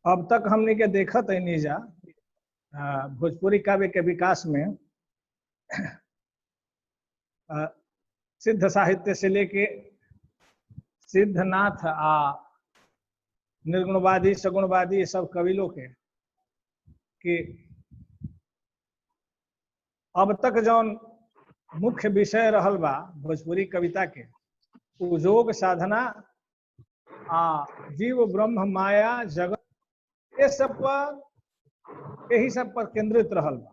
अब तक हमने के देखत है नीजा भोजपुरी काव्य के विकास में सिद्ध साहित्य से लेके सिद्धनाथ निर्गुणवादी सगुणवादी सब कवि लोग के कि अब तक जौन मुख्य विषय रहल बा भोजपुरी कविता के योग साधना जीव ब्रह्म माया जगत ये सब पर यही सब पर केंद्रित रहल बा।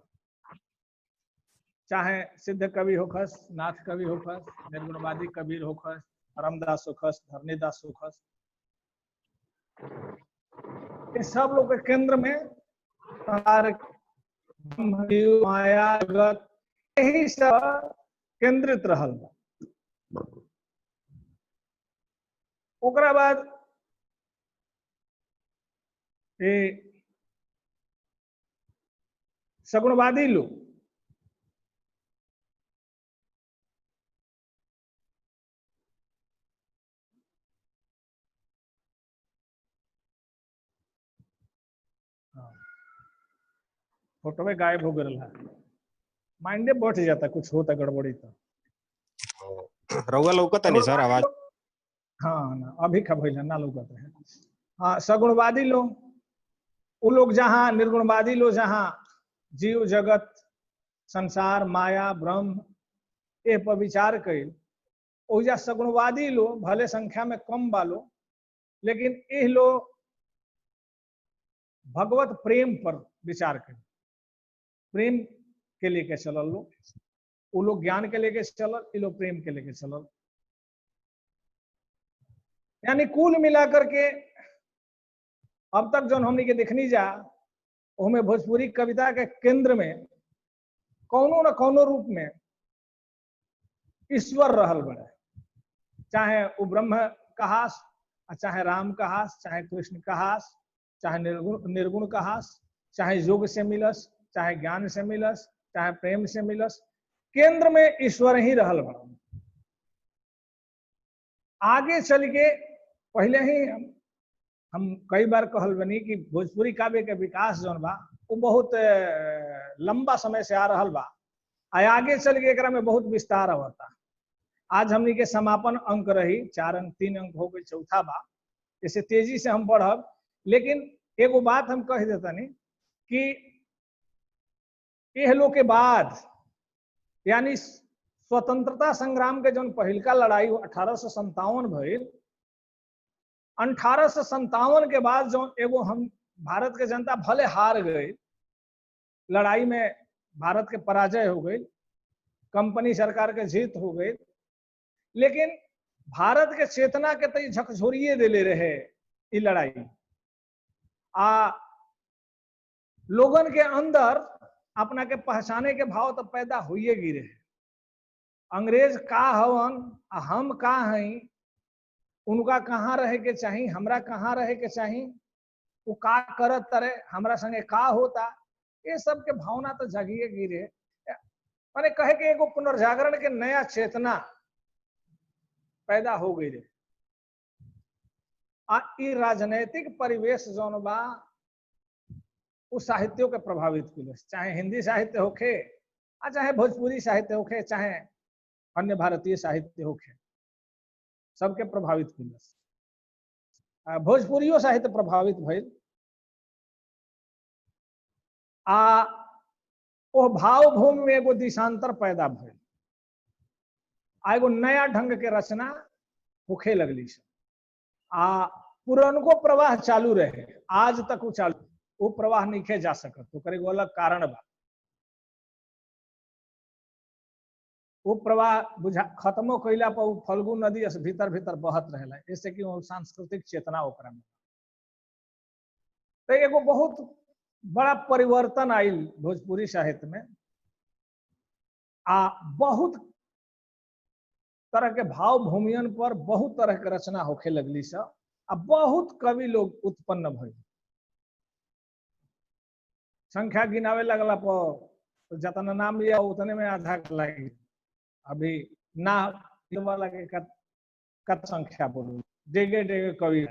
चाहे सिद्ध कवि होखस, नाथ कवि होखस, निर्गुणवादी कबीर होखस, रामदास होखस, धरणीदास होखस, ये सब लोग के केंद्र में माया जगत यही सब केंद्रित रहल बा। ओकरा बाद सगुणवादी लोग फोटो में गायब हो गया, माइंडे बैठ जाता कुछ होता गड़बड़ी तो रउआ लौकता नहीं सर आवाज। हाँ ना अभी का भइला ना लौकता है। हाँ सगुणवादी लोग वो लोग जहाँ, निर्गुणवादी लोग जहाँ जीव जगत संसार माया ब्रह्म ए पर विचार कइल, ओजा सगुणवादी लोग भले संख्या में कम बालो लेकिन ये लोग भगवत प्रेम पर विचार कइल, प्रेम के लेके चलल लोग, वो लोग ज्ञान के लेके चलल, ये लोग प्रेम के लेके चलल। यानी कुल मिलाकर के अब तक जो हमने के देखनी जा उसमें भोजपुरी कविता के केंद्र में कौनो न कौनो रूप में ईश्वर रहल बड़े, चाहे वो ब्रह्म कहास, चाहे राम कहास, चाहे कृष्ण कहास, चाहे निर्गुण कहास, चाहे योग से मिलस, चाहे ज्ञान से मिलस, चाहे प्रेम से मिलस, केंद्र में ईश्वर ही रहल बड़ा। आगे चल के पहले ही हम कई बार कहल बनी कि भोजपुरी काव्य के विकास जौन बा वो बहुत लंबा समय से आ रहल बा, आगे चल के एकरा में बहुत विस्तार होता। आज हमनी के समापन अंक रही 4 अंक 3 अंक हो गई, चौथा बा, जैसे तेजी से हम बढ़ब। लेकिन एगो बात हम कह देता नहीं कि यह लोग के बाद यानी स्वतंत्रता संग्राम के जो पहिलका लड़ाई 1857 भइल, 1857 के बाद जो एगो हम भारत के जनता भले हार गई, लड़ाई में भारत के पराजय हो गई, कंपनी सरकार के जीत हो गई, लेकिन भारत के चेतना के तो झकझोरिए देले रहे ये लड़ाई। लोगन के अंदर अपना के पहचाने के भाव तो पैदा हुए गिरे। अंग्रेज का हवन हम का हई, उनका कहाँ रहे के चाहिए, हमरा कहाँ रहे के चाहिए, वो का करत तरे, हमरा संगे का होता, ये सब के भावना तो जगिए गिरे। मैंने कहे कि एगो पुनर्जागरण के नया चेतना पैदा हो गई रे। राजनैतिक परिवेश जौन बा उस साहित्यों के प्रभावित किए, चाहे हिंदी साहित्य होखे, चाहे भोजपुरी साहित्य होखे, चाहे अन्य भारतीय साहित्य होखे, सबके प्रभावित किए। भोजपुरियो साहित्य प्रभावित भइल। वो भाव भूमि में एगो दिशांतर पैदा भइल, एगो नया ढंग के रचना होखे लगली से। पुरनको प्रवाह चालू रहे, आज तक वो चालू, वो प्रवाह नहीं जा सकत, तो करे अलग कारण बा। वो प्रवाह बुझा खत्मो कैला पर फल्गु नदी भीतर भीतर बहत रहेला, जैसे कि वो सांस्कृतिक चेतना ओकरा में। तो एगो बहुत बड़ा परिवर्तन आयल भोजपुरी साहित्य में। बहुत तरह के भाव भूमियन पर बहुत तरह के रचना होखे लगली से, बहुत कवि लोग उत्पन्न भइल। संख्या गिनावे लगला पर जितना नाम लिया उतने में आधा लगी। अभी ना वाला के कत संख्या बोलू, डेगे डेगे कवि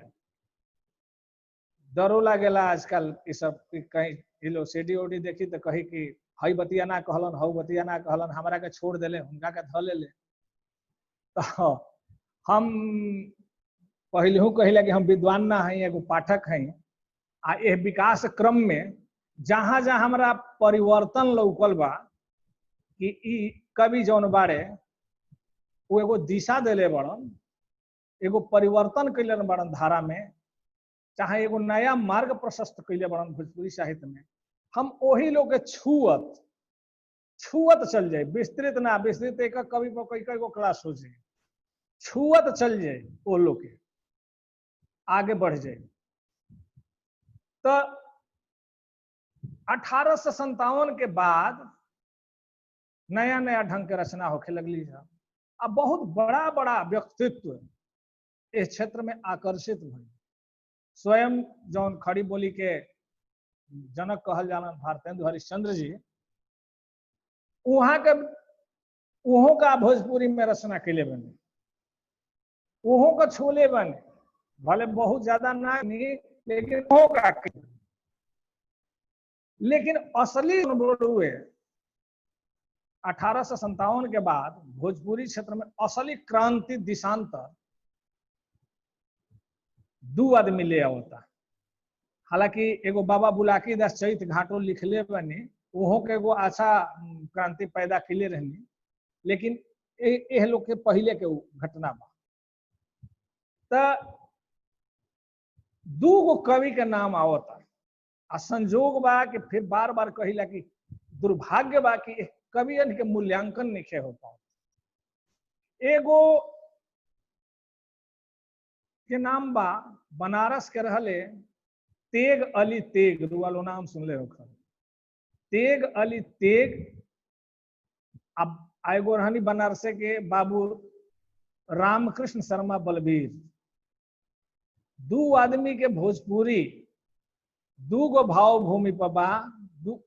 डरो लागेला आजकल ये सब कहीं ये लोग सीडी उडी देखी तो कही कि हई बतिया ना कहलन, हऊ बतिया ना कहलन, हमरा के छोड़ देले, हुनका के ध ले। तो हम पहले कहिला कि हम विद्वान ना हई, एगो पाठक हई। आ ये विकास क्रम में जहां जहां हमरा परिवर्तन लौकल बा कि ई कवि जौन बारे वो एगो दिशा देले बड़न, एगो परिवर्तन कैले बड़न धारा में, चाहे एगो नया मार्ग प्रशस्त कैले बड़न भोजपुरी साहित्य में, हम वही लोग के छुअत चल जाए, विस्तृत ना, विस्तृत एक कवि पर कई गो क्लास हो जाए, छुअत चल जाए वो लोग के, आगे बढ़ जाए। तो 1857 के बाद नया नया ढंग के रचना होके लगली है। अब बहुत बड़ा बड़ा व्यक्तित्व इस क्षेत्र में आकर्षित हुए। स्वयं जौन खड़ी बोली के जनक कहल जाला भारतेंदु हरिश्चंद्र जी, वहां के उहों का भोजपुरी में रचना कैले बने, उहों का छोले बने, भले बहुत ज्यादा ना नहीं, लेकिन उहों का। लेकिन असली हुए 1857 के बाद भोजपुरी क्षेत्र में असली क्रांति दिशांतर दो आदमी ले आवता। हालांकि एगो बाबा बुलाकी दास चैत घाटो लिखले बनी, वहों के एगो अच्छा क्रांति पैदा कैले रहनी, लेकिन एह लोग के पहले के घटना बा। तो दूगो कवि के नाम आवता, आ संजोग बा कि फिर बार बार कहिला कि दुर्भाग्य बा कि कवियन के मूल्यांकन नहीं हो पाओ। एगो के नाम बा बनारस के रहले तेग अली तेग, रुआलो नाम सुनले हो। तेग अली तेग। अब एगो रहनी बनारसे के बाबू रामकृष्ण शर्मा बलबीर। दो आदमी के भोजपुरी दूगो भाव भूमि पर बा,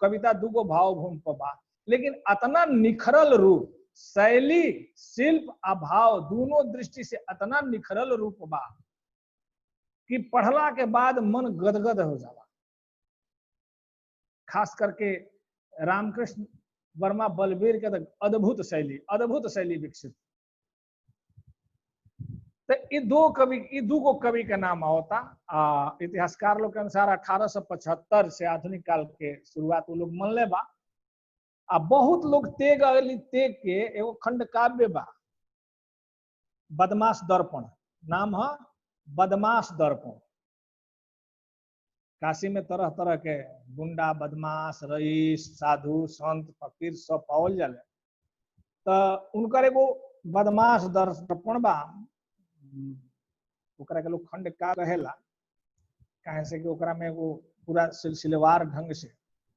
कविता दूगो भाव भूमि पर बा, लेकिन अतना निखरल रूप, शैली, शिल्प आ भाव दोनों दृष्टि से अतना निखरल रूप बा कि पढ़ला के बाद मन गदगद हो जाला। खास करके रामकृष्ण वर्मा बलबीर के अद्भुत शैली विकसित। तो ये दूगो कवि के नाम आवता। इतिहासकार लोग के अनुसार 1875 से आधुनिक काल के शुरुआत वो लोग मनले बा। बहुत लोग तेग अली तेग के एगो खंड काव्य बा, बदमाश दर्पण, नाम है बदमाश दर्पण। काशी में तरह तरह के गुंडा, बदमाश, रईस, साधु, संत, फकीर सब पावल जाले। तो उनकर एगो बदमाश दर्पण बा, ओकरा के लोग खंड का कहेला, काहे से कि ओकरा में एगो पूरा सिलसिलेवार ढंग से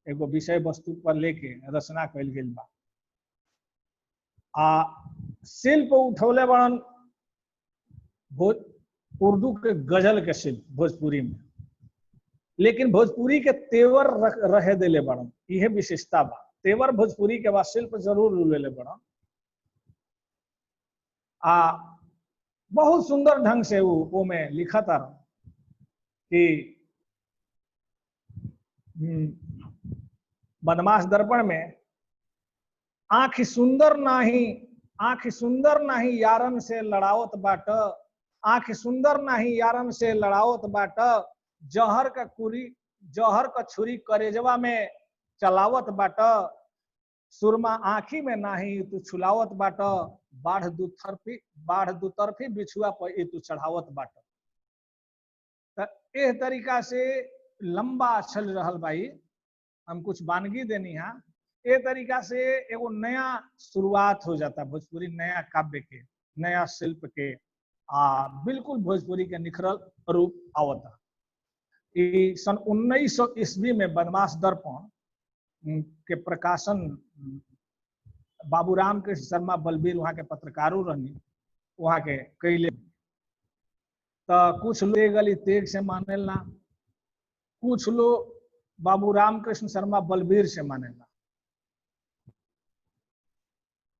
एगो विषय वस्तु पर लेके रचना कैल गेल बा। शिल्प उठौले बड़न उर्दू के गजल के शिल्प भोजपुरी में, लेकिन भोजपुरी के तेवर रहे देले बड़न, यह विशेषता बा। तेवर भोजपुरी के बाद शिल्प जरूर लेले बड़न। बहुत सुंदर ढंग से वो में लिखा था कि बदमाश दर्पण में आँख सुंदर नाही यारन से लड़ावत बाट, आँख सुंदर नाही यारन से लड़ावत बाट, जहर का छुरी करेजवा में चलावत बाट, सुरमा आँखी में नाही तू छुलावत बाट, बाढ़ दुतरफी बिछुआ पर तू चढ़ावत बाट। तो इस तरीका से लंबा चल रहल भाई, हम कुछ वानगी देनी है, ये तरीका से एगो नया शुरुआत हो जाता भोजपुरी नया काव्य के, नया शिल्प के, बिल्कुल भोजपुरी के निखरल रूप आवता। सन 1900 ईस्वी में बदमाश दर्पण के प्रकाशन बाबू रामकृष्ण शर्मा बलबीर वहां के पत्रकारों रहनी, वहां के कैले। तो कुछ लोग तेग अली तेग से मानेला, कुछ लोग बाबू रामकृष्ण शर्मा बलबीर से मानेला।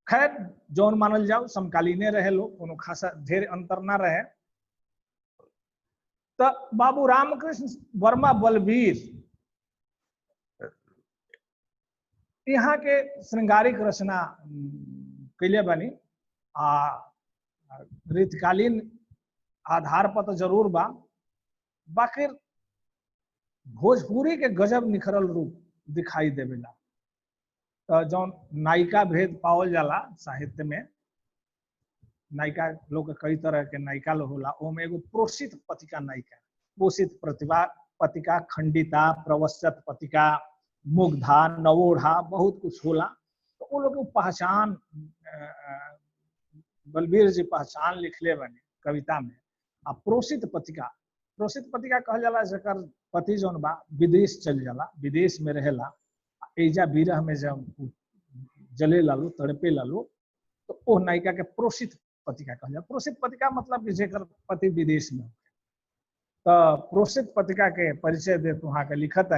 खैर जौन मानल जाओ समकालीने रहे लोग, कोनो खासा ढेर अंतर ना रहे। तो बाबू रामकृष्ण वर्मा बलबीर यहाँ के श्रृंगारिक रचना कैले बनी आ रीतकालीन आधार पर तो जरूर बा, बाकी भोजपुरी के गजब निखरल रूप दिखाई देवेला। तो जौन नायिका भेद पावल जाला साहित्य में, नायिका लोग कई तरह के नायिका लोग होला, ओमे एगो प्रोषित पतिका नायिका, पोषित प्रतिभा पतिका, खंडिता, प्रवस्यत पतिका, मुग्धा, नवोढ़ा, बहुत कुछ होला। तो वो लोग पहचान बलबीर जी पहचान लिखले बने कविता में। आ प्रोषित पतिका कहल जाला जकर पति जौन बा विदेश चल जाला, विदेश में रहेला, एजा विरह में जब जले लालू तड़पे लालू, तो ओ नायिका के प्रोषित पतिका कहल जाला। प्रोषित पतिका मतलब जेकर पति विदेश में। तो प्रोषित पतिका के परिचय दे वहां के लिखत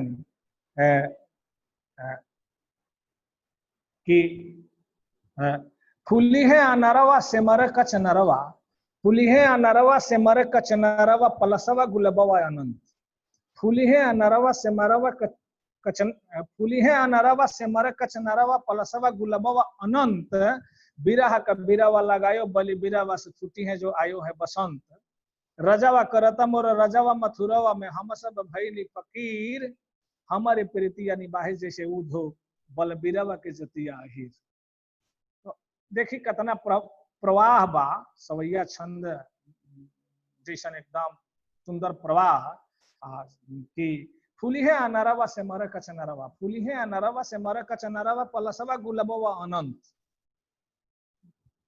कि फूली है अनरवा से मर कच नरवा, फूली है अनरवा से मर कच नरवा, पलसवा गुलबवा अनंत। फूली है अनरवा से मरवा कचन, फूली है अनरवा से मर कच नरवा, पलसवा गुलबवा अनंत। बिरह का बिरवा लगायो बलि बिरवा से छुट्टी है जो आयो है बसंत। रजावा करता मोर रजावा मथुरवा में, हम सब भैली फकीर, हमारे प्रीति यानी बाहे जैसे उधो बल बिरवा के जतिया आहिर। तो देखी कितना प्रवाह बा, सवैया छंद जैसन एकदम सुंदर प्रवाह कि फूली है अनरवा से मर कच नरवा, फूली है अनरवा से मर कच नरवा, पलसवा गुलबवा अनंत।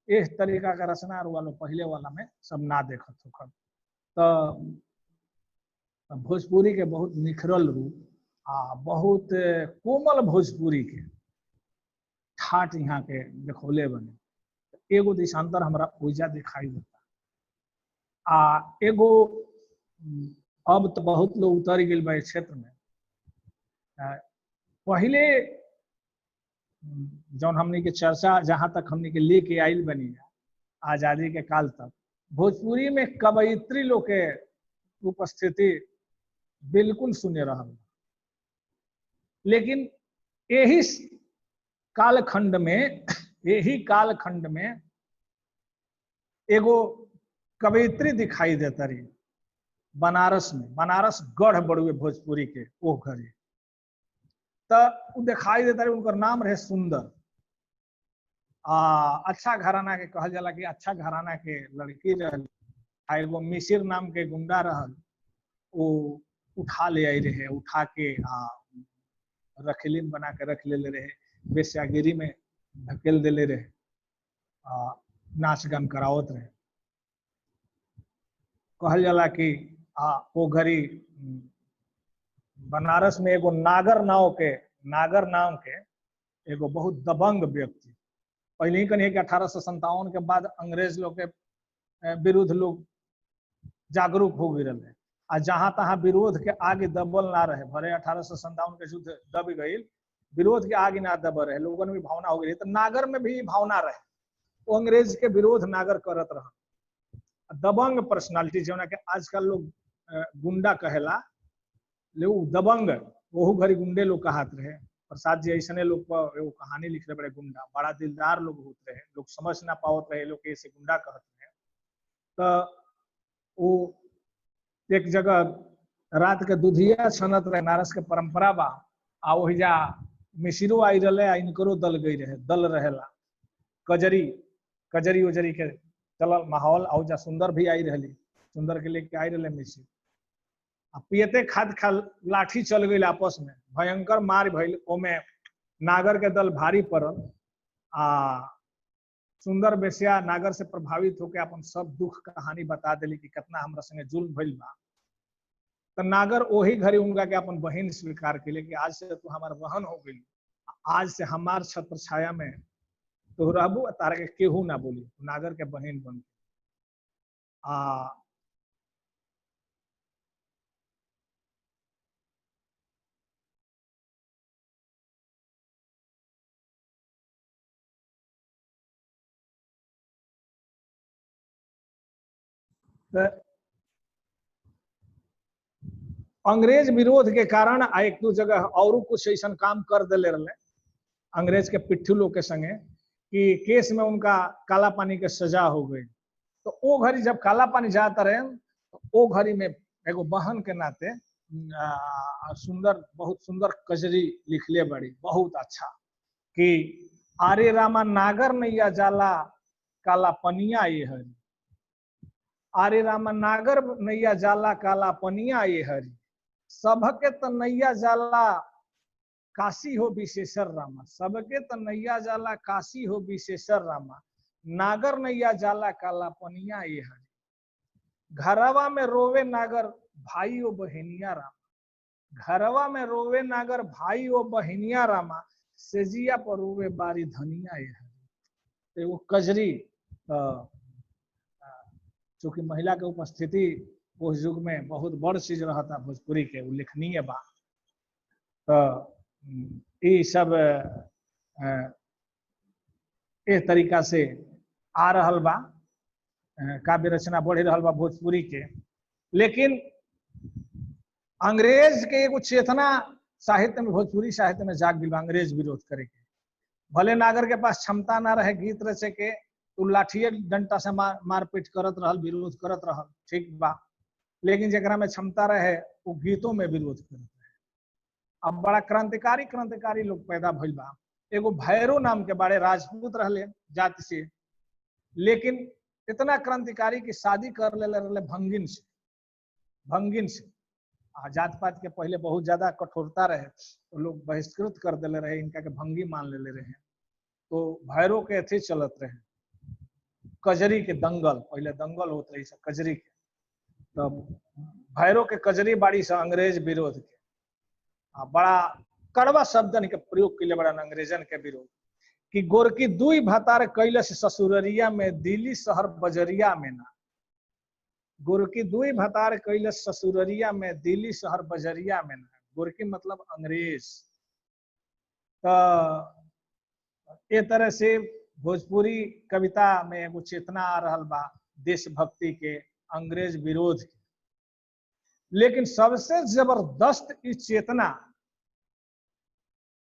इस तरीका का रचना वालों पहले वाला में सब ना देखत हो। तो भोजपुरी के बहुत निखरल रूप आ बहुत कोमल भोजपुरी के ठाट यहाँ के देखौले बने। एगो दिशांतर हमरा ओइजा दिखाई देता, आ एगो अब तो बहुत लोग उतर गए बा क्षेत्र में। पहले जौन हमने के चर्चा जहां तक हमने के लेके आयल बनी आजादी के काल तक, भोजपुरी में कवयित्री लोग के उपस्थिति बिल्कुल शून्य रहा। लेकिन यही कालखंड में एगो कवयित्री दिखाई देता रही बनारस में। बनारस गढ़ बड़ुए भोजपुरी के ओ घरे, तो दिखाई देता रही। उनका नाम रहे सुंदर। अच्छा घराना के कहल जाला कि अच्छा घराना के लड़की रहल। एगो मिसिर नाम के गुंडा रहल, वो उठा ले आई रहे, उठा के रखेलिन बना के रख ले रहे, बेस्यागिरी में धकेल देले रहे, नाच गान करावत रहे। कहल जाला कि वो घड़ी बनारस में एगो नागर नाम के एगो बहुत दबंग व्यक्ति, पहले ही कहीं 1857 के बाद अंग्रेज लोग के विरुद्ध लोग जागरूक हो गए रहे। आ जहां तहां विरोध के आगे दबल ना रहे, भले 1857 के युद्ध दब गई, विरोध के आगे ना दब रहे, लोगों में भी भावना हो गई। तो नागर में भी भावना रहे, वो अंग्रेज के विरोध नागर करत रहा। दबंग पर्सनालिटी जो के आजकल लोग गुंडा कहेला, लोग दबंग वहू घड़ी गुंडे लोग कहत रहे। प्रसाद जी ऐसे लोग पर एगो कहानी लिख रहे बड़े, गुंडा बड़ा दिलदार लोग होते रहे, लोग समझ ना पावत रहे, लोग ऐसे गुंडा कहत रहे। तो वो एक जगह रात के दुधिया छनत रहे, नारस के परंपरा बा, आ वहीजा मिसिरो आई रहे, इनकरो दल गई रहे, दल रहेला कजरी उजरी के चलल माहौल। औजा सुंदर भी आई रही, सुंदर के लेके आई रहे मिसिर। पियते खाद खा लाठी चल गई आपस में, भयंकर मार भइल। ओमे नागर के दल भारी पड़ल। सुंदर बेसिया नागर से प्रभावित होकर अपन सब दुख कहानी बता दिली कि कितना हमरा संगे जुल्म भइल बा। तो नागर वही घड़ी उनका के अपन बहन स्वीकार के लिए कि आज से तू हमार बहन हो गई, आज से हमार छत्र छाया में तो रहबू, तारा के केहू ना बोली, नागर के बहन बन। अंग्रेज विरोध के कारण एक दो जगह और कुछ ऐसा काम कर दिले रहे अंग्रेज के पिट्ठू लोग के संगे कि केस में उनका काला पानी के सजा हो गई। तो वो घड़ी जब काला पानी जाता रहे तो वो घड़ी में एगो बहन के नाते सुंदर बहुत सुंदर कजरी लिखले बड़ी बहुत अच्छा कि आरे रामा नागर नैया जाला काला पनिया ये हरी, आरे रामा नागर नैया जाला काला पनिया ये हरी, सबके त नैया जाला काशी हो विशेषर रामा, सबके त नैया जाला काशी हो विशेषर रामा, नागर नैया जाला काला पनिया ये हरी, घरवा में रोवे नागर भाई ओ बहनिया रामा, घरवा में रोवे नागर भाई ओ बहनिया रामा, सेजिया पर रोवे बारी धनिया ये हरी। तो वो कजरी चूंकि महिला के उपस्थिति उस युग में बहुत बड़ चीज रहा था भोजपुरी के उल्लेखनीय बा। तो ये सब इस तरीका से आ रहल बा, काव्य रचना बढ़ रहल बा भोजपुरी के। लेकिन अंग्रेज के एगो चेतना साहित्य में भोजपुरी साहित्य में जाग गई अंग्रेज विरोध करे के। भले नागर के पास क्षमता ना रहे गीत रचे के, तो लाठिए डंटा से मारपीट करत रहल, विरोध करत रहल, ठीक बा। लेकिन जरा में क्षमता रहे वो गीतों में विरोध करत रहे। अब बड़ा क्रांतिकारी लोग पैदा भइल बा। एगो भैरो नाम के बड़े राजपूत रहले जाति से, लेकिन इतना क्रांतिकारी की शादी कर ले रहे भंगिन से। जात पात के पहले बहुत ज्यादा कठोरता रहे तो लोग बहिष्कृत कर दिले रहे, इनका के भंगी मान ले रहे। तो भैरो के अथी चलत रहे कजरी के दंगल, पहले दंगल होते रही सब कजरी के। तो भैरो के कजरी बाड़ी से अंग्रेज विरोध के बड़ा कड़वा शब्द के प्रयोग के लिए बड़ा अंग्रेजन के विरोध कि गोरकी दुई भतार कैलस ससुररिया में दिल्ली शहर बजरिया में ना, गोरकी दुई भतार कैलस ससुररिया में दिल्ली शहर बजरिया में ना। गोरकी मतलब अंग्रेज। तो ए तरह से भोजपुरी कविता में एगो चेतना आ रहल बा देशभक्ति के, अंग्रेज विरोध के। लेकिन सबसे जबरदस्त इस चेतना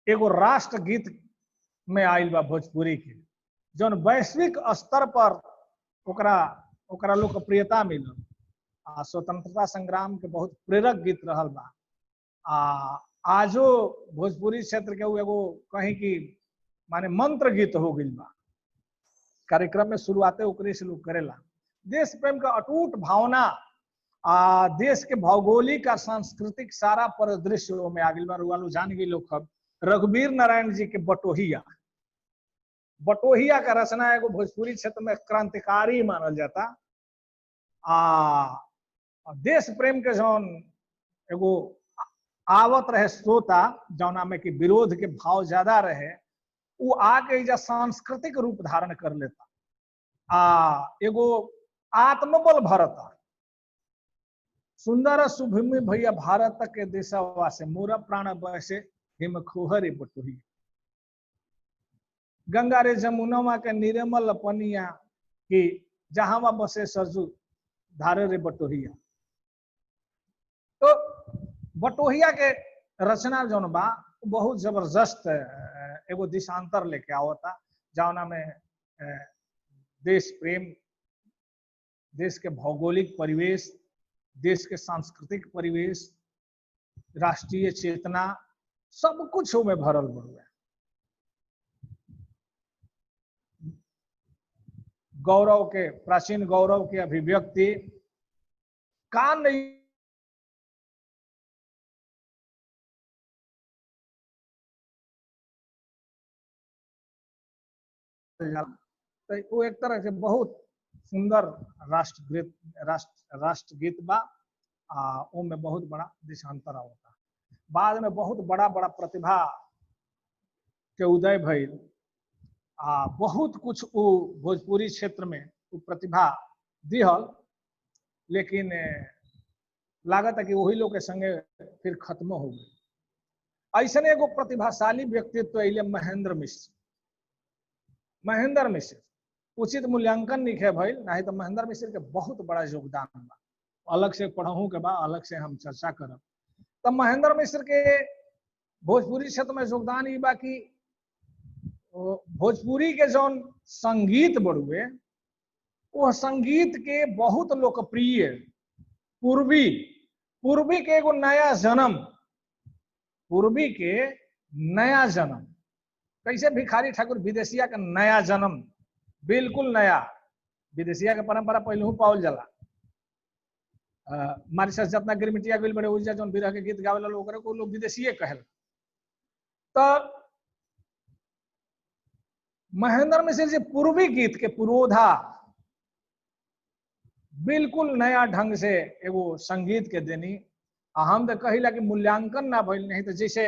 एगो राष्ट्र गीत में आयल बा भोजपुरी के, जौन वैश्विक स्तर पर ओकरा लोकप्रियता मिलल। स्वतंत्रता संग्राम के बहुत प्रेरक गीत रहल बा। आजो भोजपुरी क्षेत्र के एगो कहीं की माने मंत्र गीत हो गई बा। कार्यक्रम में शुरुआते ओकरे से लोग करेला। देश प्रेम का अटूट भावना देश के भौगोलिक और सांस्कृतिक सारा परिदृश्य में आगे बा। रुआलू जान गई लोग खब रघुवीर नारायण जी के बटोहिया का रचना एगो भोजपुरी क्षेत्र में क्रांतिकारी मानल जाता। देश प्रेम के जौन एगो आवत रहे श्रोता, जौना में कि विरोध के भाव ज्यादा रहे, वो आके जा सांस्कृतिक रूप धारण कर लेता। एगो आत्मबल भरता। सुंदर सुभूमि भैया भारत के देशवा से, मोरा प्राण बसे हिम खोहरे बटोहिया, गंगा रे जमुनवा के निर्मल पनिया की, जहां बसे सरजू धारे रे बटोहिया। तो बटोहिया के रचना जौन बा बहुत जबरदस्त एगो दिशांतर लेके आवता, जौना में देश प्रेम, देश के भौगोलिक परिवेश, देश के सांस्कृतिक परिवेश, राष्ट्रीय चेतना सब कुछ में भरल बड़ुआ। गौरव के, प्राचीन गौरव के अभिव्यक्ति का नहीं तो वो एक तरह से बहुत सुंदर राष्ट्र गीत बा। में बहुत बड़ा देशांतर होता। बाद में बहुत बड़ा प्रतिभा के उदय भइल। बहुत कुछ वो भोजपुरी क्षेत्र में वो प्रतिभा दिहल, लेकिन लागत है कि वही लोग के संगे फिर खत्म हो गई। ऐसे एगो प्रतिभाशाली व्यक्तित्व अले महेंद्र मिश्र। उचित मूल्यांकन नहीं भइल, नहीं तो महेंद्र मिश्र के बहुत बड़ा योगदान बा। अलग से पढ़हू के बा, अलग से हम चर्चा करब। तो महेंद्र मिश्र के भोजपुरी क्षेत्र में योगदान ई बा कि भोजपुरी के जौन संगीत बड़ुए वो संगीत के बहुत लोकप्रिय पूर्वी पूर्वी के एगो नया जन्म, पूर्वी के नया जन्म, कैसे भिखारी ठाकुर विदेशिया का नया जन्म, बिल्कुल नया। विदेशिया के परंपरा पहले पावल जाला। मारिशस जितना गिरमिटिया गइल बड़े उजा जौन बिरह के गीत गावेला लोग ओकरे को लोग विदेशिये कहल। तो महेंद्र मिश्र जी पूर्वी गीत के पुरोधा बिल्कुल नया ढंग से एगो संगीत के देनी। हम तो कहिला कि मूल्यांकन ना भइल, नहीं तो जैसे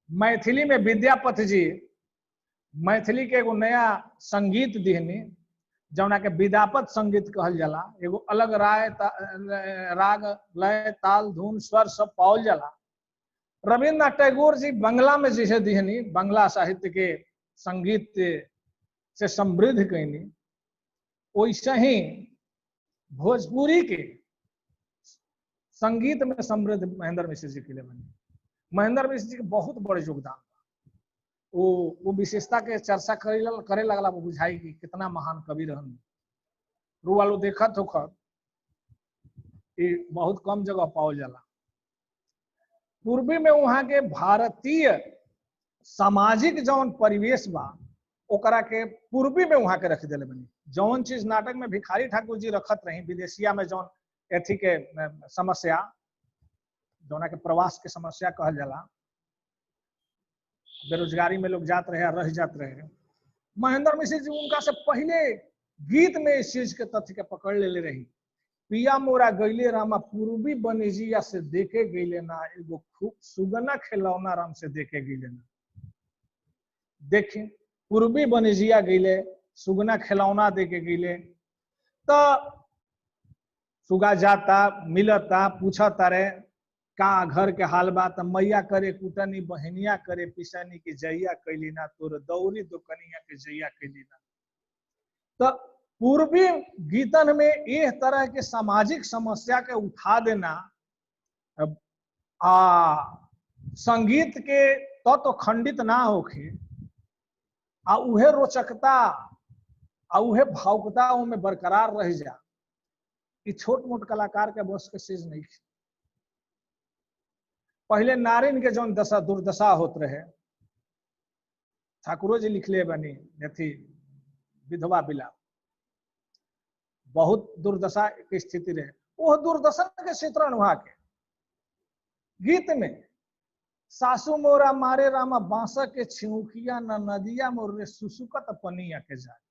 मैथिली में विद्यापति जी मैथिली के एगो नया संगीत दिहनी जौना के विद्यापत संगीत कहल जाला। एगो अलग राग लय ताल धुन स्वर सब पावल जाला। रविन्द्रनाथ टैगोर जी बंगला में जैसे दिहनी, बंगला साहित्य के संगीत से समृद्ध कैनी, वैसे ही भोजपुरी के संगीत में समृद्ध महेंद्र मिश्र जी के लिए बनी। महेंद्र मिश्र जी के बहुत बड़े योगदान। वो विशेषता के चर्चा करे लगला वो बुझाई कि कितना महान कवि रहन। रुआलो देखत होखत बहुत कम जगह पावल जाला। पूर्वी में वहां के भारतीय सामाजिक जौन परिवेश बा ओकरा के पूर्वी में वहां के रख दिले बनी। जौन चीज नाटक में भिखारी ठाकुर जी रखत रही विदेशिया में जौन एथी के समस्या जौना के प्रवास के समस्या कहल जाला, बेरोजगारी में लोग जात रहे रह जात रहे, महेंद्र मिश्र जी उनका से पहले गीत में इस चीज के तथ्य के पकड़ ले रही। पिया मोरा गईले रामा पूर्वी बनिजिया से देखे गईले ना, एगो खूब सुगना खिलौना राम से देखे गईले ना। देखे पूर्वी बनिजिया गईले सुगना खिलौना देके गईले तो सुगा जाता मिलता पूछा तारे का घर के हाल बा, त मैया करे कुटनी बहनिया करे पिसनी की जैया कैली ना, तोर दौरी दुकनिया के जैया कैली ना। तो पूर्वी गीतन में इस तरह के सामाजिक समस्या के उठा देना संगीत के तत्व खंडित ना होके आ उहे रोचकता आ उहे भावुकता में बरकरार रह जा, ये छोट मोट कलाकार के बस के चीज नहीं। पहले नारिन के जौन दशा दुर्दशा होत रहे, ठाकुरो जी लिखले बनी यथी विधवा बिलाप, बहुत दुर्दशा की स्थिति रहे। वो दुर्दशा के चित्रण वहां के गीत में सासू मोरा मारे रामा बांस के छिउकिया न नदिया मोरे सुसुकत पनिया के जाए।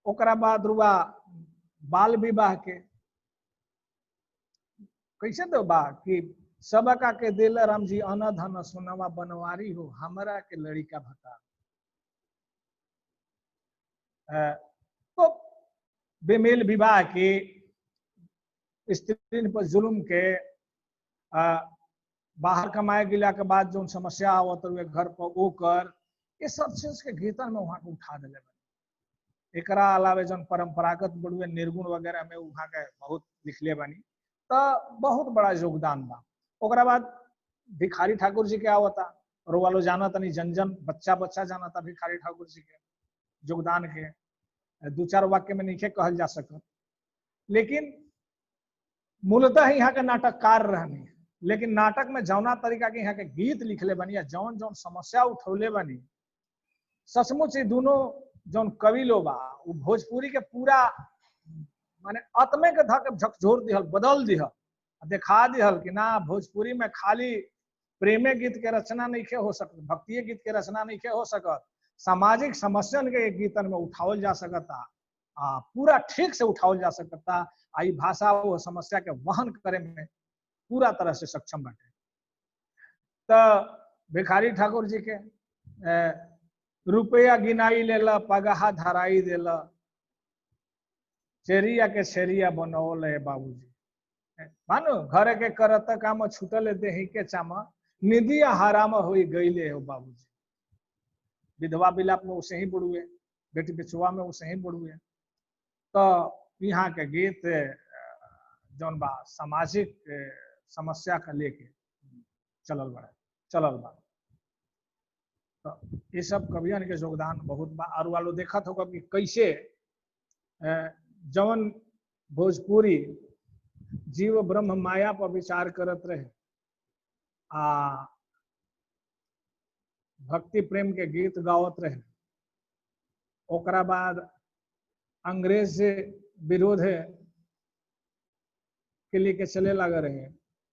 ओकरा बाद रुआ बाल विवाह के कैसे दो बा कि सबका के दिल राम जी अन धन सुनवा बनवारी हो हमरा के लड़िका भता। तो बेमेल विवाह के स्त्री पर जुल्म के बाहर कमाए गिला के बाद जो समस्या आवत हुए घर पर ओकर ये सब चीज के गीतन में वहां के उठा दिले। एकरा अलावे जो परंपरागत बड़ुए निर्गुण वगैरह में वहां के बहुत लिखले बनी, तो बहुत बड़ा योगदान बा। ओकरा बाद भिखारी ठाकुर जी के आवता और वालो जाना तनी जन जन बच्चा बच्चा जाना था भिखारी ठाकुर जी के योगदान के दो चार वाक्य में नहीं कहल जा सकत। लेकिन मूलतः यहाँ के नाटककार रहनी, लेकिन नाटक में जौना तरीका के यहाँ के गीत लिखले बनी या जौन जौन समस्या उठौले बनी, सचमुच दोनों जौन कवि लोग बा वो भोजपुरी के पूरा माने आत्मे के धक झकझोर दिहल, बदल दिहल, देखा दिहल कि ना भोजपुरी में खाली प्रेमे गीत के रचना नहीं के हो सकत, भक्तिय गीत के रचना नहीं के हो सकत, सामाजिक समस्या के गीतन में उठावल जा सकता, पूरा ठीक से उठावल जा सकता। आई भाषा वो समस्या के वहन करे में पूरा तरह से सक्षम बाटे। तो भिखारी ठाकुर जी के रुपया गिनाई लेला पगाहा धराई देला, चेरिया के छेरिया बनौल है बाबूजी, मानो घर के करत काम छूटल देही के चामा निदिया हराम हुई गईले हो बाबूजी। विधवा बिलाप में उसे ही बुड़ुए, बेटी बिछुआ में उसे ही बुड़ुए। तो यहाँ के गीत जौन बा सामाजिक समस्या का लेके चलल बा। तो ये सब कवियन के योगदान बहुत बा। और वालों देखत होगा कि कैसे जवन भोजपुरी जीव ब्रह्म माया पर विचार करत रहे आ भक्ति प्रेम के गीत गावत रहे, ओकरा बाद अंग्रेज से विरोध के लिए के चले लगे रहे।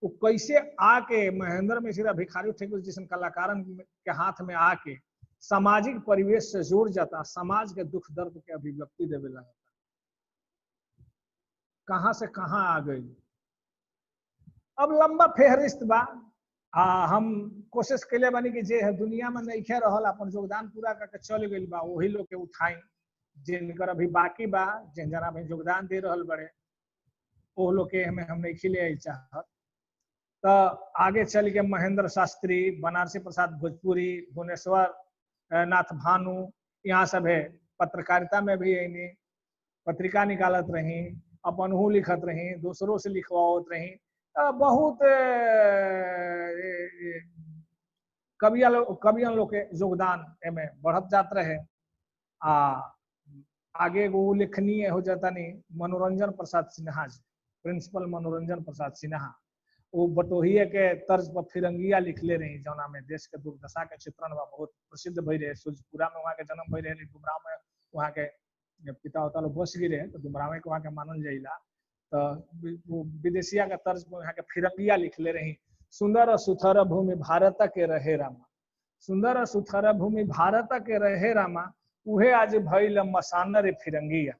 वो कैसे आके महेंद्र मिश्र भिखारी ठाकुर जैसे कलाकारन के हाथ में आके सामाजिक परिवेश से जुड़ जाता, समाज के दुख दर्द के अभिव्यक्ति देवे लगता। कहां से कहां आ गई। अब लंबा फेहरिस्त बा। हम कोशिश कैले बानी कि जे दुनिया में नहीं खे रहल अपन योगदान पूरा करके चल गई बा, वही लोग के उठाई जिनकर अभी बाकी बा, जिन जना में योगदान दे रहल बड़े वो लोग के हमें हम नहीं खिले चाहत। तो आगे चल के महेंद्र शास्त्री, बनारसी प्रसाद भोजपुरी, भुवनेश्वर नाथ भानु, यहाँ सब है पत्रकारिता में भी यही पत्रिका निकालत रही, अपन हूँ लिखत रही, दूसरों से लिखवावत रही। बहुत कवियन लोग के योगदान एमे बढ़त जात रहे। आगे वो उल्लेखनीय हो जाता नहीं मनोरंजन प्रसाद सिन्हा जी, प्रिंसिपल मनोरंजन प्रसाद सिन्हा, वो बटोहिए के तर्ज पर फिरंगिया लिखले रही, जौना में देश के दुर्दशा के चित्रण बा बहुत प्रसिद्ध भई रहे। सूरजपुरा में वहाँ के जन्म भई रहे, डुमराव में वहाँ के पिता उता लोग बस गिरे तो डुमराव के वहाँ के मानल जाइला। तो वो विदेशिया के तर्ज पर वहाँ के फिरंगिया लिखले रही। सुंदर सुथर भूमि भारत के रहे रामा, सुंदर सुथर भूमि भारत के रहे रामा, उहे आज भइल मसान रे फिरंगिया।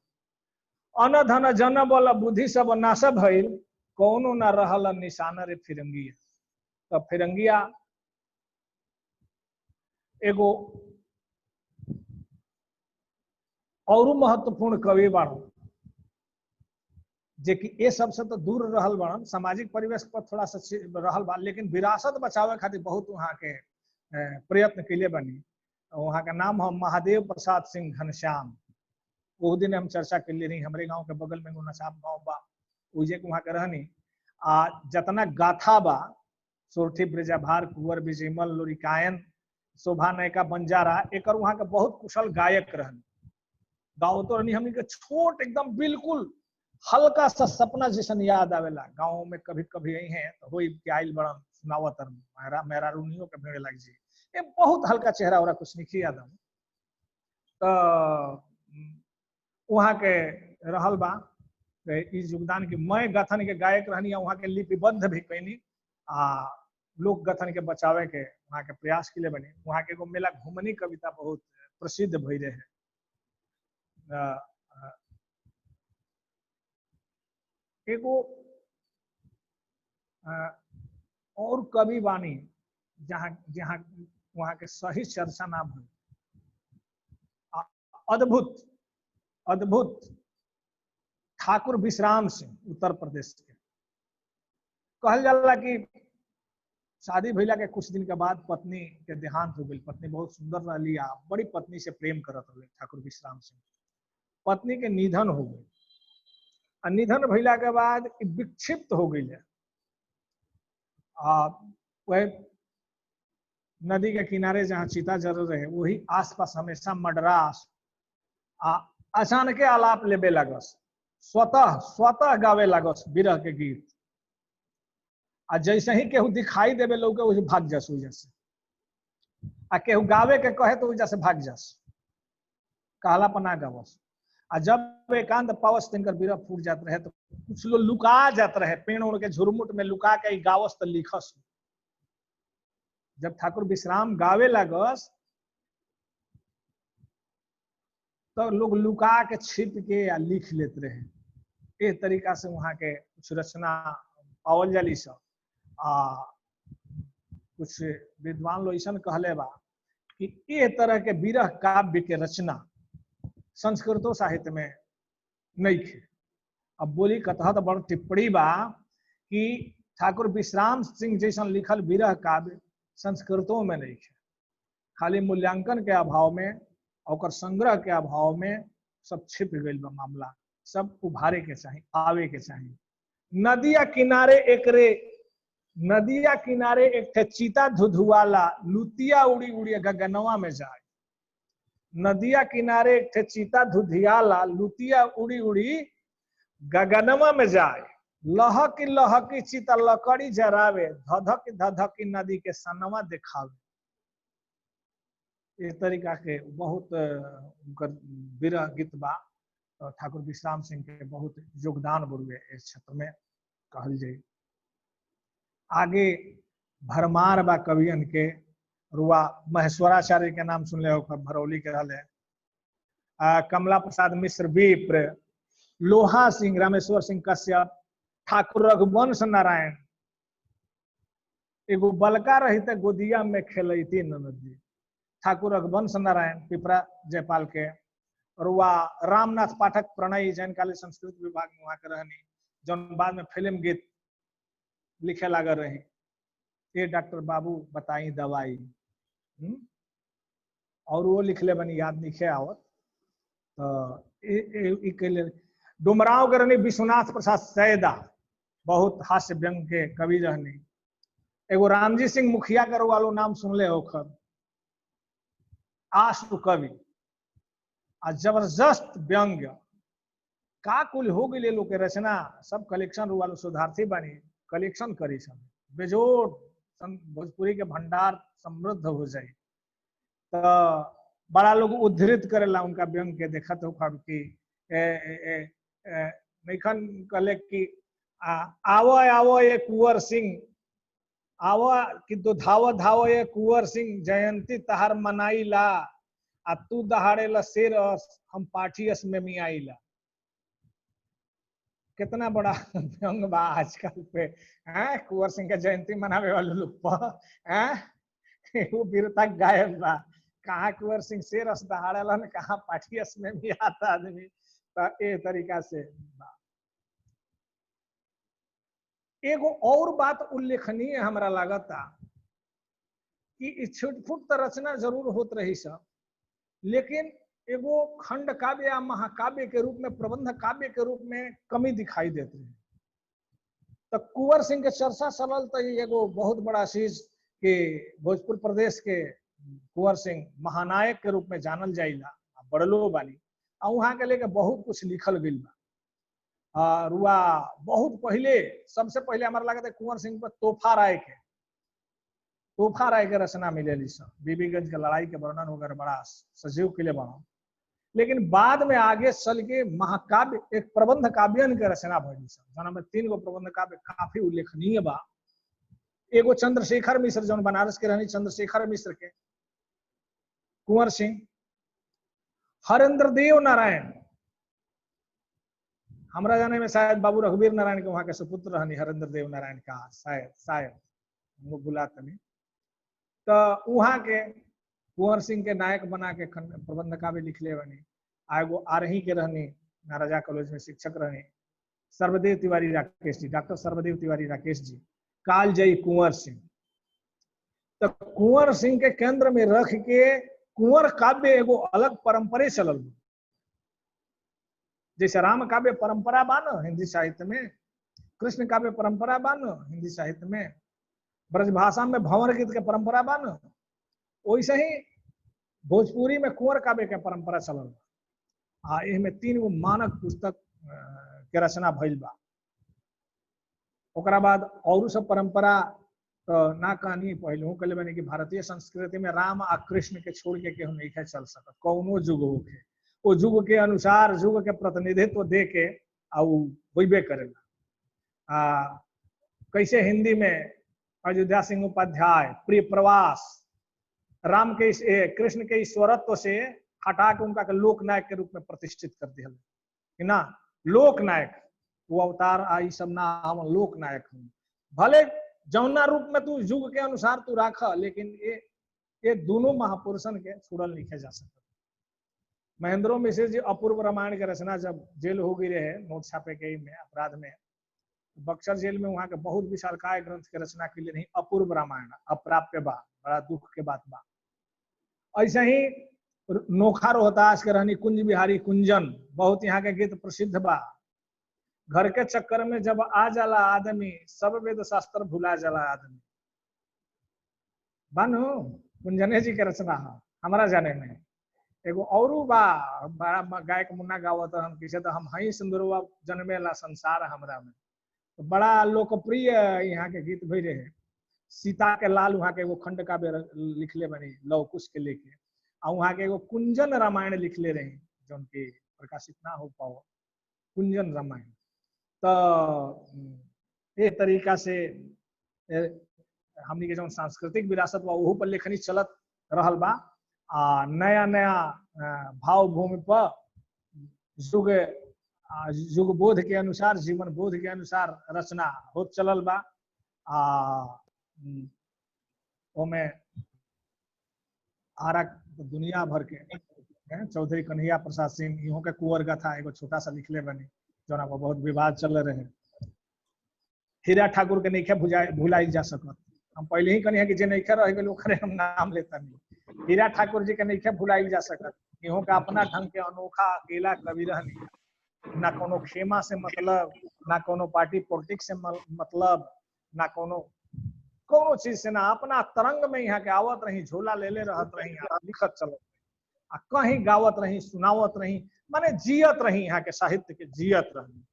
अन धन जन बल बुद्धि सब नाश भइल, कौनो न रहल निशान रे फिरंगिया। तो फिरंगिया एगो और महत्वपूर्ण कवि बाड़न, जे कि ये सबसे तो दूर रहल बाड़न, सामाजिक परिवेश पर थोड़ा सा रहल बा, लेकिन विरासत बचावे खातिर बहुत वहाँ के प्रयत्न कैले बनी। वहाँ का नाम हम महादेव प्रसाद सिंह घनश्याम। वो दिन हम चर्चा कर ले रही, हमारे गांव के बगल में नसाब गांव बा, उजे वहाँ के रहनी। जतना गाथा बा, सोरठी ब्रजाभार कुंवर विजयमल लोरिकायन शोभा नायिका बंजारा, एक वहाँ के बहुत कुशल गायक रहनी। गाँव तो रहनी हमनी के छोट एकदम बिल्कुल हल्का सा सपना जैसन याद आवेला। गाँव में कभी कभी यही है तो हो आयल बड़न सुनावत मेरा रूनियों के भेड़े लग जी, ये बहुत हल्का चेहरा हो कुछ नहीं याद हम। तो वहाँ के रहल बा इस योगदान की मैं गथन के गायक रहनी, वहाँ के लिपिबद्ध भी कैनी, लोक गथन के बचावे के वहाँ के प्रयास के लिए बनी। वहाँ के एगो मेला घुमनी कविता बहुत प्रसिद्ध भई रहे। एगो और कवि बानी जहाँ जहाँ वहाँ के सही चर्चा ना भई, अद्भुत अद्भुत ठाकुर विश्राम सिंह, उत्तर प्रदेश के। कहल जाला कि शादी भइला के कुछ दिन के बाद पत्नी के देहांत हो गई। पत्नी बहुत सुंदर रही, बड़ी पत्नी से प्रेम करत रहे ठाकुर विश्राम सिंह। पत्नी के निधन हो गई, निधन भइला के बाद विक्षिप्त हो गई है। वह नदी के किनारे जहाँ चिता जल रहे वही आसपास हमेशा मडरास अचानक आलाप लेबे लगस, स्वतः गावे लगस विरह के गीत। जैसे ही केहू दिखाई देवे लोग वही भाग जास, वजह से केहू गावे के कहे तो वजह से भाग जास, कहला पना गावस। जब एकांत पावस तिनकर विरह फूट जाते रहे तो कुछ लोग लुका जाते रहे, पेड़ उड़ के झुरमुट में लुका के गावस तो लिखस। जब ठाकुर विश्राम गावे लगस तो लोग लुका के छिप के या लिख लेते रहे। इस तरीका से वहाँ के कुछ रचना पावल जाली सब। कुछ विद्वान लोग ऐसा कहले बा कि ये तरह के विरह काव्य के रचना संस्कृतो साहित्य में नहीं थे। अब बोली कतहत बड़ टिप्पणी बा कि ठाकुर विश्राम सिंह जैसन लिखल विरह काव्य संस्कृतों में नहीं थे, खाली मूल्यांकन के अभाव में और संग्रह के अभाव में सब छिप गई बा मामला। सब उभारे के चाहिए, आवे के चाहिए। नदिया किनारे एक ठे चीता धुधुआला, लुतिया उड़ी उड़ी गगनवा में जाए। नदिया किनारे एक ठे चीता धुधियाला, लुतिया उड़ी उड़ी गगनवा में जाए। लहकी चीता लकड़ी जरावे, धधकी नदी के सनवा दिखावे। इस तरीका के बहुत विरह गीत बा। ठाकुर विश्राम सिंह के बहुत योगदान बुरुए इस क्षेत्र में कहल जाए। आगे भरमार बा कवियन के, रुआ महेश्वराचार्य के नाम सुन ले हो, भरौली के रहले। कमला प्रसाद मिश्र विप्र, लोहा सिंह, रामेश्वर सिंह कश्यप, ठाकुर रघुवंश नारायण। एगो बलका रही थे गोदिया में खेलती ननदी, ठाकुर रघुवंश नारायण पिपरा जयपाल के। रुआ रामनाथ पाठक प्रणय, जैन काली संस्कृत विभाग में वहां के रहनी, जो बाद में फिल्म गीत लिखे लगा रही। ये डॉक्टर बाबू बताई दवाई, और वो लिखले बनी, याद लिखे आवत। तो डुमराव के रहनी विश्वनाथ प्रसाद सैदा, बहुत हास्य व्यंग के कवि रहनी। एगो रामजी सिंह मुखिया के वालो नाम सुनले हो खब, आशु कवि आ जबरदस्त व्यंग्य का कुल हो गए लोग के रचना। सब कलेक्शन वालो शोधार्थी बनी, कलेक्शन करी सब बेजोड़, भोजपुरी के भंडार समृद्ध हो जाए। तो बड़ा लोग उद्धृत करेला उनका व्यंग के, देखत हो खब की नैखन कहले कि आवो आवो ये कुंवर सिंह, आवो कि तो धावो धावो ये कुंवर सिंह, जयंती तहार मनाई ला, आ तू दहाड़े ला शेर हम पाठियस में मियाई ला। कितना बड़ा व्यंग बा आजकल पे, हैं कुंवर सिंह के जयंती मनावे वाले लोग पर, हैं वो वीरता गायब बा। कहाँ कुंवर सिंह शेर अस दहाड़ेला ने, कहाँ पाठियस में भी आता आदमी। तो ए तरीका से एगो और बात उल्लेखनीय हमरा लागता कि छुटफुट रचना जरूर होत रही सब, लेकिन एगो खंड काव्य या महाकाव्य के रूप में, प्रबंध काव्य के रूप में कमी दिखाई देती है। तो कुंवर सिंह के चर्चा चलल तो एगो बहुत बड़ा चीज कि भोजपुर प्रदेश के कुंवर सिंह महानायक के रूप में जानल जाइला, बड़लो बानी। और वहां के लेके बहुत कुछ लिखल गई बा। रुआ बहुत पहले, सबसे पहले हमारा लगा था कुंवर सिंह पर तोहफा राय के रचना मिलेली सब, बीबीगंज के लड़ाई के वर्णन वगैरह बड़ा सजीव के लिए बना। लेकिन बाद में आगे चल के महाकाव्य, एक प्रबंध काव्यन के रचना भइल सब, जना में 3 गो प्रबंध काव्य काफी उल्लेखनीय बा। एगो चंद्रशेखर मिश्र, जौन बनारस के रहनी, चंद्रशेखर मिश्र के कुंवर सिंह। हरेंद्र देव नारायण, हमरा जाने में शायद बाबू रघुवीर नारायण के वहां के सुपुत्र रहनी, हरेंद्र देव नारायण का, शायद वो बुलाते नहीं। तो वहां के कुंवर सिंह के नायक बना के प्रबंध काव्य लिखले बनी। एगो आरही के रहनी, महाराजा कॉलेज में शिक्षक रहनी, सर्वदेव तिवारी राकेश जी, डॉक्टर सर्वदेव तिवारी राकेश जी, कालजयी कुंवर सिंह। तो कुंवर सिंह के केंद्र में रख के कुंवर काव्य एगो अलग परंपरा चलल। जैसे राम काव्य परंपरा बा न हिंदी साहित्य में, कृष्ण काव्य परंपरा बा न हिंदी साहित्य में, ब्रजभाषा में भंवर गीत के परंपरा बा न, वैसे ही भोजपुरी में कुंवर काव्य के परंपरा चलल बा। इनमें 3 गो मानक पुस्तक के रचना भइल बा। ओकरा बाद और सब परंपरा तो ना कहानी पहले कहले बने कि भारतीय संस्कृति में राम आ कृष्ण के छोड़ के केहू नहीं चल सकत, कौनो युग होके वो युग के अनुसार युग के प्रतिनिधित्व दे के होइबे करेला। कैसे हिंदी में अयोध्या सिंह उपाध्याय प्रिय प्रवास, राम के कृष्ण के ईश्वरत्व से हटा के उनका के लोकनायक के रूप में प्रतिष्ठित कर दिया कि ना, लोकनायक वो अवतार आई सब ना, हम लोकनायक हूँ। भले जौना रूप में तू युग के अनुसार तू राखा, लेकिन ये दोनों महापुरुषन के छुड़ल लिखे जा सकते। महेंद्रो मिश्र जी अपूर्व रामायण के रचना जब जेल हो गई रहे नोट छापे के में अपराध में, बक्सर जेल में वहां के बहुत विशालकाय ग्रंथ के रचना के लिए नहीं, अपूर्व रामायण अप्राप्य बा, बड़ा दुख के बात बा। ऐसे ही नोखा रोहतास के रहनी कुंज बिहारी कुंजन, बहुत यहाँ के गीत प्रसिद्ध बा। घर के चक्कर में जब आ जाला आदमी, सब वेद शास्त्र भुला जाला आदमी। बानू कुंजने जी के रचना है हमारा जाने में। एगो औरू बा, बड़ा गायक मुन्ना गावत हम किसे तो हम हई सिंदूरवा जन्मेला संसार हमरा में। तो बड़ा लोकप्रिय यहाँ के गीत भई रहे। सीता के लाल वहाँ के एगो खंड काव्य लिखले बनी लव कुश के लेके, और वहाँ के एगो कुंजन रामायण लिखले रही जो की प्रकाशित ना हो पाओ, कुंजन रामायण। तो ये तरीका से हमनी के जो सांस्कृतिक विरासत बा वहू पर लेखनी चलत रहल बा। नया नया भाव भूमि पर युग युग बोध के अनुसार, जीवन बोध के अनुसार रचना हो चलल बा। ओमे आरा दुनिया भर के चौधरी कन्हैया प्रसाद सिंह इहों के कुंवर गाथा एगो छोटा सा लिखले बनी जोना पर बहुत विवाद चल रहे। हीरा ठाकुर के नइखे भुलाई जा सकत। हम पहले ही कनी है कि जे नइखे रह गेल ओकरे हम नाम लेता नहीं। हीरा ठाकुर जी के नइखे भुलाई जा सकत। इहों का अपना ढंग के अनोखा अकेला कवि रहनी, ना कोनो खेमा से मतलब, ना कोनो पार्टी पॉलिटिक्स से मतलब, ना कोनो चीज से, ना अपना तरंग में यहाँ के आवत रही, झोला ले रहत रही, लिखत चलत आ कहीं गावत रही, सुनावत रही, माने जियत रही, यहाँ के साहित्य के जियत रही।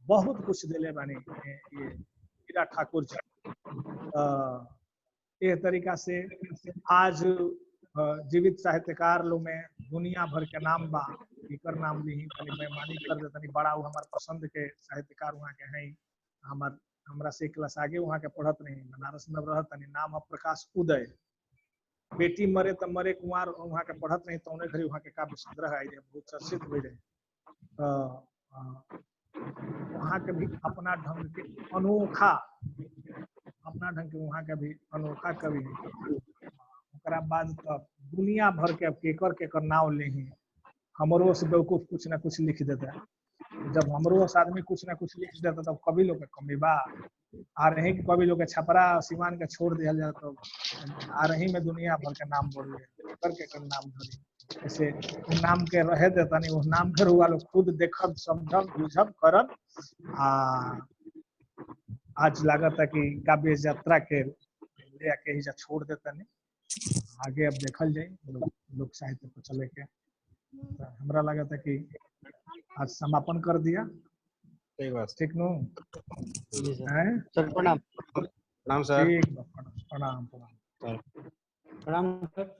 बहुत कुछ दिले बानी ये हीरा ठाकुर जी। ये तरीका से आज जीवित साहित्यकार लोग में दुनिया भर के नाम बा। एकर नाम ली तनी बेईमानी कर दे तनी बड़ा, वो हमार पसंद के साहित्यकार वहाँ के हैं। हमरा से क्लास आगे वहाँ के पढ़त नहीं, बनारस में रहत तनी। नाम है प्रकाश उदय। बेटी मरे त मरे कुंवर वहाँ के पढ़त नहीं, तो उन्हें घड़ी वहाँ के काव्य संग्रह आई रहे, बहुत चर्चित हुई रहे। वहाँ के भी अपना ढंग के अनोखा, अपना ढंग के वहाँ के भी अनोखा कवि है। ओकरा बाद तो दुनिया भर के केकर नाव ले ही हमरो से बेवकूफ कुछ ना कुछ लिख देता है। जब हमरो से आदमी कुछ ना कुछ लिख देता तब कवि लोग के कमी बा। आ रही कि कवि लोग के छपरा सिवान के छोड़ दिया जाए तो आ रही में दुनिया भर के नाम बोल के नाम धरी। ऐसे नाम के रहे देता नहीं, वो नाम के रुआ लोग खुद देखब समझब बुझब करब। आज लागत है कि काव्य यात्रा के ले आके ही छोड़ देता नहीं, आगे अब देखल जाए लोक साहित्य को चले के। तो हमरा लगता है कि आज समापन कर दिया। ठीक नो सर प्रणाम। प्रणाम सर। ठीक, प्रणाम प्रणाम प्रणाम सर।